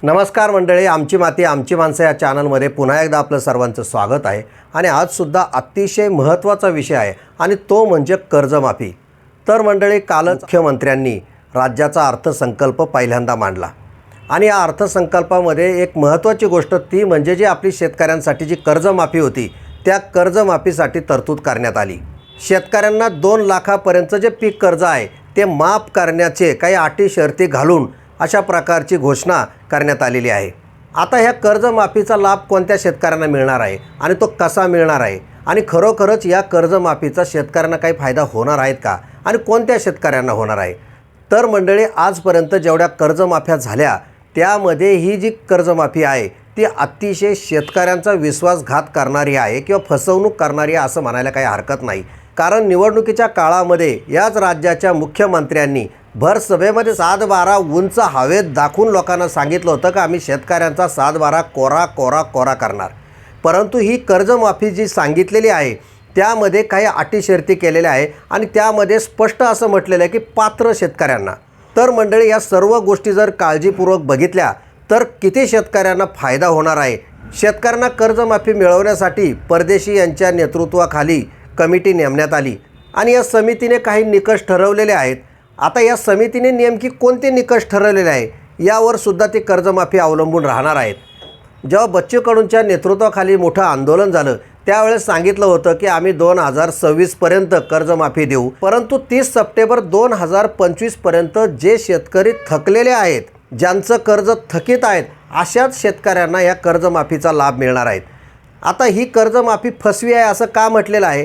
नमस्कार मंडळी, आमची माती आमची माणसं या चॅनलमध्ये पुन्हा एकदा आपलं सर्वांचं स्वागत आहे। आणि आजसुद्धा अतिशय महत्त्वाचा विषय आहे आणि तो म्हणजे कर्जमाफी। तर मंडळी, कालच मुख्यमंत्र्यांनी राज्याचा अर्थसंकल्प पहिल्यांदा मांडला आणि या अर्थसंकल्पामध्ये एक महत्त्वाची गोष्ट ती म्हणजे जी आपली शेतकऱ्यांसाठी जी कर्जमाफी होती त्या कर्जमाफीसाठी तरतूद करण्यात आली। शेतकऱ्यांना 2 लाखापर्यंत जे पीक कर्ज आहे ते माफ करण्याचे काही अटी शर्ती घालून अशा प्रकारची घोषणा करण्यात आलेली आहे। आता ह्या कर्जमाफीचा लाभ कोणत्या शेतकऱ्यांना मिळणार आहे आणि तो कसा मिळणार आहे आणि खरोखरच या कर्जमाफीचा शेतकऱ्यांना काही फायदा होणार आहेत का आणि कोणत्या शेतकऱ्यांना होणार आहे? तर मंडळी, आजपर्यंत जेवढ्या कर्जमाफ्या झाल्या त्यामध्ये ही जी कर्जमाफी आहे ती अतिशय शेतकऱ्यांचा विश्वासघात करणारी आहे किंवा फसवणूक करणारी आहे असं म्हणायला काही हरकत नाही। कारण निवडणुकीच्या काळामध्ये याच राज्याच्या मुख्यमंत्र्यांनी भर सभेमध्ये 7-12 उंच हवेत दाखवून लोकांना सांगितलं होतं की आम्ही शेतकऱ्यांचा 7-12 कोरा कोरा कोरा करणार। परंतु ही कर्जमाफी जी सांगितलेली आहे त्यामध्ये काही अटी शर्ती केलेल्या आहे आणि त्यामध्ये स्पष्ट असं म्हटलेलं आहे की पात्र शेतकऱ्यांना। तर मंडळी, या सर्व गोष्टी जर काळजीपूर्वक बघितल्या तर किती शेतकऱ्यांना फायदा होणार आहे। शेतकऱ्यांना कर्जमाफी मिळवण्यासाठी परदेशी यांच्या नेतृत्वाखाली कमिटी नेमण्यात आली आणि या समितीने काही निकष ठरवलेले आहेत। आता या समितीने नेमकी कोणते निकष ठरवलेले आहे यावर सुद्धा ती कर्जमाफी अवलंबून राहणार आहेत। जेव्हा बच्चू कडूंच्या नेतृत्वाखाली मोठं आंदोलन झालं त्यावेळेस सांगितलं होतं की आम्ही 2026 पर्यंत कर्जमाफी देऊ, परंतु 30 सप्टेंबर 2025 पर्यंत जे शेतकरी थकलेले आहेत, ज्यांचं कर्ज थकीत आहेत, अशाच शेतकऱ्यांना या कर्जमाफीचा लाभ मिळणार आहे। आता ही कर्जमाफी फसवी आहे असं का म्हटलेलं आहे?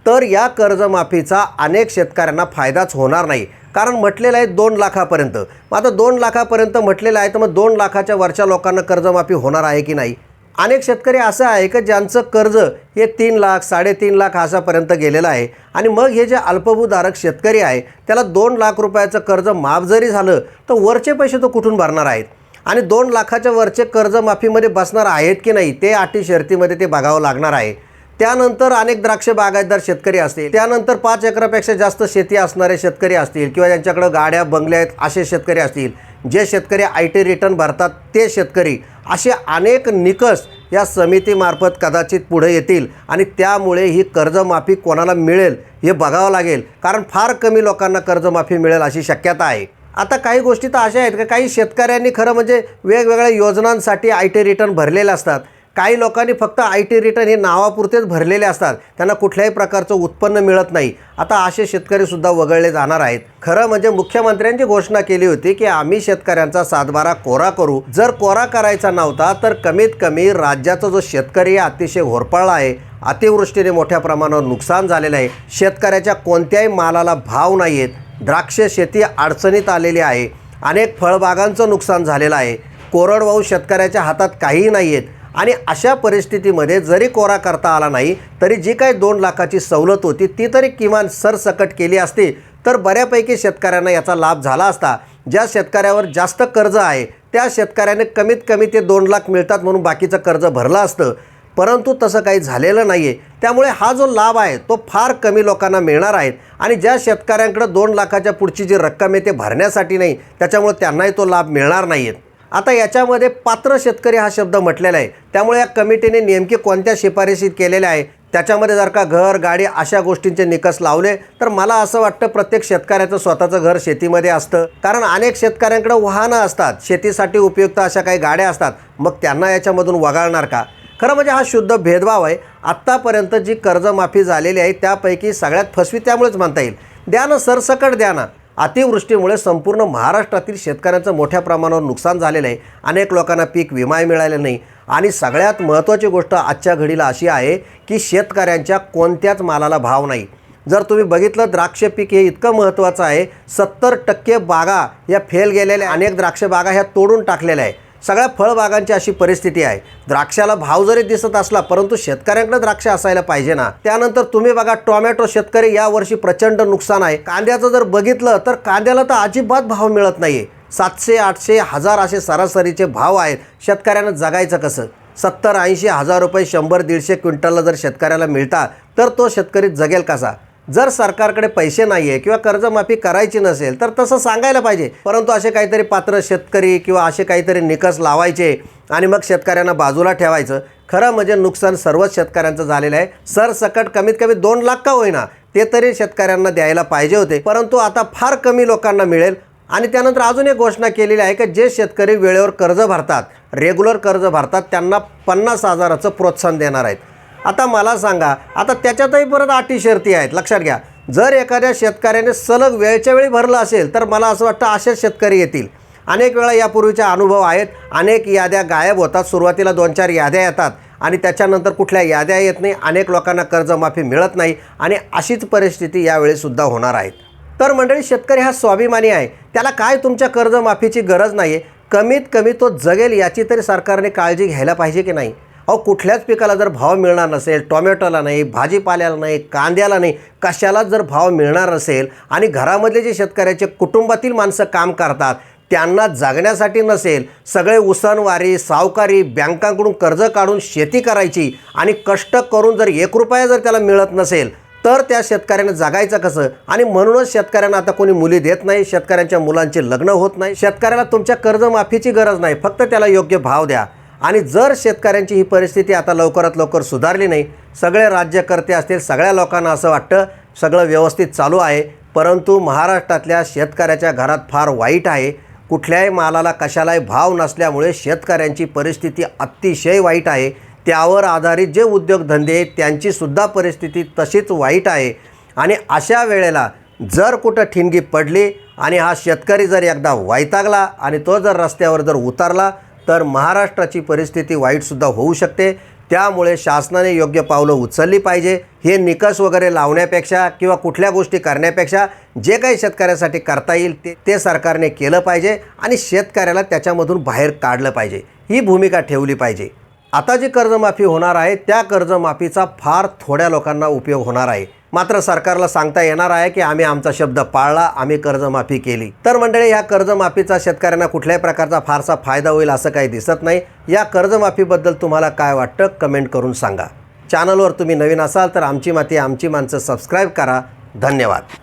तर या कर्जमाफीचा अनेक शेतकऱ्यांना फायदाच होणार नाही। कारण म्हटलेलं आहे 2 लाखापर्यंत। आता 2 लाखापर्यंत म्हटलेलं आहे तर मग 2 लाखाच्या वरच्या लोकांना कर्जमाफी होणार आहे की नाही? अनेक शेतकरी असं आहे की ज्यांचं कर्ज हे 3 लाख 3.5 लाख अशापर्यंत गेलेलं आहे आणि मग हे जे अल्पभूधारक शेतकरी आहे त्याला 2 लाख रुपयाचं कर्ज माफ जरी झालं तर वरचे पैसे तो कुठून भरणार आहेत आणि 2 लाखाच्या वरचे कर्जमाफीमध्ये बसणार आहेत की नाही ते अटी शर्तीमध्ये ते बघावं लागणार आहे। त्यानंतर अनेक द्राक्ष बागायतदार शेतकरी असतील, त्यानंतर 5 एकरापेक्षा जास्त शेती असणारे शेतकरी असतील किंवा ज्यांच्याकडे गाड्या बंगले आहेत असे शेतकरी असतील, जे शेतकरी IT रिटर्न भरतात ते शेतकरी, असे अनेक निकष या समितीमार्फत कदाचित पुढे येतील आणि त्यामुळे ही कर्जमाफी कोणाला मिळेल हे बघावं लागेल। कारण फार कमी लोकांना कर्जमाफी मिळेल अशी शक्यता आहे। आता काही गोष्टी तर अशा आहेत की काही शेतकऱ्यांनी खरं म्हणजे वेगवेगळ्या योजनांसाठी IT रिटर्न भरलेले असतात। काही लोकांनी फक्त IT रिटर्न हे नावापुरतेच भरलेले असतात, त्यांना कुठल्याही प्रकारचं उत्पन्न मिळत नाही। आता असे शेतकरीसुद्धा वगळले जाणार आहेत। खरं म्हणजे मुख्यमंत्र्यांची घोषणा केली होती की आम्ही शेतकऱ्यांचा 7-12 कोरा करू। जर कोरा करायचा नव्हता तर कमीत कमी राज्याचा जो शेतकरी अतिशय होरपळला आहे, अतिवृष्टीने मोठ्या प्रमाणावर नुकसान झालेलं आहे, शेतकऱ्याच्या कोणत्याही मालाला भाव नाही आहेत, द्राक्ष शेती अडचणीत आलेली आहे, अनेक फळबागांचं नुकसान झालेलं आहे, कोरडवाहू शेतकऱ्याच्या हातात काहीही नाही आहेत आणि अशा परिस्थितीमध्ये जरी कोरा करता आला नाही तरी जी काही 2 लाखाची सवलत होती ती तरी किमान सरसकट केली असती तर बऱ्यापैकी शेतकऱ्यांना याचा लाभ झाला असता। ज्या शेतकऱ्यावर जास्त कर्ज आहे त्या शेतकऱ्याने कमीत कमी ते 2 लाख मिळतात म्हणून बाकीचं कर्ज भरलं असतं, परंतु तसं काही झालेलं नाही आहे। त्यामुळे हा जो लाभ आहे तो फार कमी लोकांना मिळणार आहे आणि ज्या शेतकऱ्यांकडे 2 लाखाच्या पुढची जी रक्कम आहे ते भरण्यासाठी नाही, त्याच्यामुळे त्यांनाही तो लाभ मिळणार नाही आहे। आता याच्यामध्ये पात्र शेतकरी हा शब्द म्हटलेला आहे, त्यामुळे या कमिटीने नेमकी कोणत्या शिफारशी केलेल्या आहे त्याच्यामध्ये जर का घर गाडी अशा गोष्टींचे निकष लावले तर मला असं वाटतं प्रत्येक शेतकऱ्याचं स्वतःचं घर शेतीमध्ये असतं। कारण अनेक शेतकऱ्यांकडे वाहनं असतात, शेतीसाठी उपयुक्त अशा काही गाड्या असतात, मग त्यांना याच्यामधून वगळणार का? खरं म्हणजे हा शुद्ध भेदभाव आहे। आत्तापर्यंत जी कर्जमाफी झालेली आहे त्यापैकी सगळ्यात फसवी त्यामुळेच म्हणता येईल। द्या ना, सरसकट द्या ना। अतिवृष्टीमुळे संपूर्ण महाराष्ट्रातील शेतकऱ्यांचं मोठ्या प्रमाणावर नुकसान झालेलं आहे, अनेक लोकांना पीक विमा मिळालेला नाही आणि सगळ्यात महत्त्वाची गोष्ट आजच्या घडीला अशी आहे की शेतकऱ्यांच्या कोणत्याच मालाला भाव नाही। जर तुम्ही बघितलं द्राक्ष पीक हे इतकं महत्त्वाचं आहे, 70% बागा या फेल गेलेल्या, अनेक द्राक्ष बागा ह्या तोडून टाकलेल्या आहे। सगळ्या फळबागांची अशी परिस्थिती आहे, द्राक्षाला भाव जरी दिसत असला परंतु शेतकऱ्यांकडे द्राक्ष असायला पाहिजे ना। त्यानंतर तुम्ही बघा टोमॅटो शेतकरी यावर्षी प्रचंड नुकसान आहे। कांद्याचं जर बघितलं तर कांद्याला तर अजिबात भाव मिळत नाही आहे, 700, 800, 1000 असे सरासरीचे भाव आहेत। शेतकऱ्यांना जगायचं कसं? 70-80 हजार रुपये 100-150 क्विंटलला जर शेतकऱ्याला मिळतात तर तो शेतकरी जगेल कसा? जर सरकारकडे पैसे नाही आहे किंवा कर्जमाफी करायची नसेल तर तसं सांगायला पाहिजे, परंतु असे काहीतरी पात्र शेतकरी किंवा असे काहीतरी निकष लावायचे आणि मग शेतकऱ्यांना बाजूला ठेवायचं. खरं म्हणजे नुकसान सर्वच शेतकऱ्यांचं झालेलं आहे. सरसकट कमीत कमी 2 लाख का होईना ते तरी शेतकऱ्यांना द्यायला पाहिजे होते, परंतु आता फार कमी लोकांना मिळेल. आणि त्यानंतर अजून एक घोषणा केलेली आहे की जे शेतकरी वेळेवर कर्ज भरतात, रेग्युलर कर्ज भरतात, त्यांना 50,000चं प्रोत्साहन देणार आहेत. आता मला सांगा, आता त्याच्यातही परत अटी शर्ती आहेत. लक्षात घ्या, जर एखाद्या शेतकऱ्याने सलग वेळच्या वेळी भरलं असेल तर मला असं वाटतं असेच शेतकरी येतील. अनेक वेळा यापूर्वीचे अनुभव आहेत. अनेक याद्या गायब होतात. सुरुवातीला 2-4 याद्या येतात आणि त्याच्यानंतर कुठल्या याद्या येत नाही. अनेक लोकांना कर्जमाफी मिळत नाही आणि अशीच परिस्थिती यावेळीसुद्धा होणार आहे. तर मंडळी, शेतकरी हा स्वाभिमानी आहे. त्याला काय तुमच्या कर्जमाफीची गरज नाही आहे. कमीत कमी तो जगेल याची तरी सरकारने काळजी घ्यायला पाहिजे की नाही? अहो, कुठल्याच पिकाला जर भाव मिळणार नसेल, टोमॅटोला नाही, भाजीपाल्याला नाही, कांद्याला नाही, कशालाच जर भाव मिळणार नसेल आणि घरामधले जे शेतकऱ्याचे कुटुंबातील माणसं काम करतात त्यांना जगण्यासाठी नसेल, सगळे उसनवारी, सावकारी, बँकांकडून कर्ज काढून शेती करायची आणि कष्ट करून जर 1 रुपया जर त्याला मिळत नसेल तर त्या शेतकऱ्याने जगायचं कसं? आणि म्हणूनच शेतकऱ्यांना आता कोणी मुली देत नाही, शेतकऱ्यांच्या मुलांचे लग्न होत नाही. शेतकऱ्याला तुमच्या कर्जमाफीची गरज नाही, फक्त त्याला योग्य भाव द्या. आणि जर शेतकऱ्यांची ही परिस्थिती आता लवकरात लवकर सुधारली नाही, सगळे राज्यकर्ते असतील, सगळ्या लोकांना असं वाटतं सगळं व्यवस्थित चालू आहे, परंतु महाराष्ट्रातल्या शेतकऱ्याच्या घरात फार वाईट आहे. कुठल्याही मालाला कशालाही भाव नसल्यामुळे शेतकऱ्यांची परिस्थिती अतिशय वाईट आहे. त्यावर आधारित जे उद्योगधंदे आहेत त्यांचीसुद्धा परिस्थिती तशीच वाईट आहे. आणि अशा वेळेला जर कुठं ठिणगी पडली आणि हा शेतकरी जर एकदा वैतागला आणि तो जर रस्त्यावर जर उतरला तर महाराष्ट्राची परिस्थिती वाईटसुद्धा होऊ शकते. त्यामुळे शासनाने योग्य पावलं उचलली पाहिजे. हे निकष वगैरे लावण्यापेक्षा किंवा कुठल्या गोष्टी करण्यापेक्षा जे काही शेतकऱ्यासाठी करता येईल ते सरकारने केलं पाहिजे आणि शेतकऱ्याला त्याच्यामधून बाहेर काढलं पाहिजे. ही भूमिका ठेवली पाहिजे. आता जी कर्जमाफी होणार आहे त्या कर्जमाफीचा फार थोड्या लोकांना उपयोग होणार आहे. मात्र सरकारला सांगता येणार आहे की आम्ही आमचा शब्द पाळला, आम्ही कर्जमाफी केली. तर मंडळी, ह्या कर्जमाफीचा शेतकऱ्यांना कुठल्याही प्रकारचा फारसा फायदा होईल असं काही दिसत नाही. या कर्जमाफीबद्दल तुम्हाला काय वाटतं कमेंट करून सांगा. चॅनलवर तुम्ही नवीन असाल तर आमची माती आमची माणसं सबस्क्राईब करा. धन्यवाद.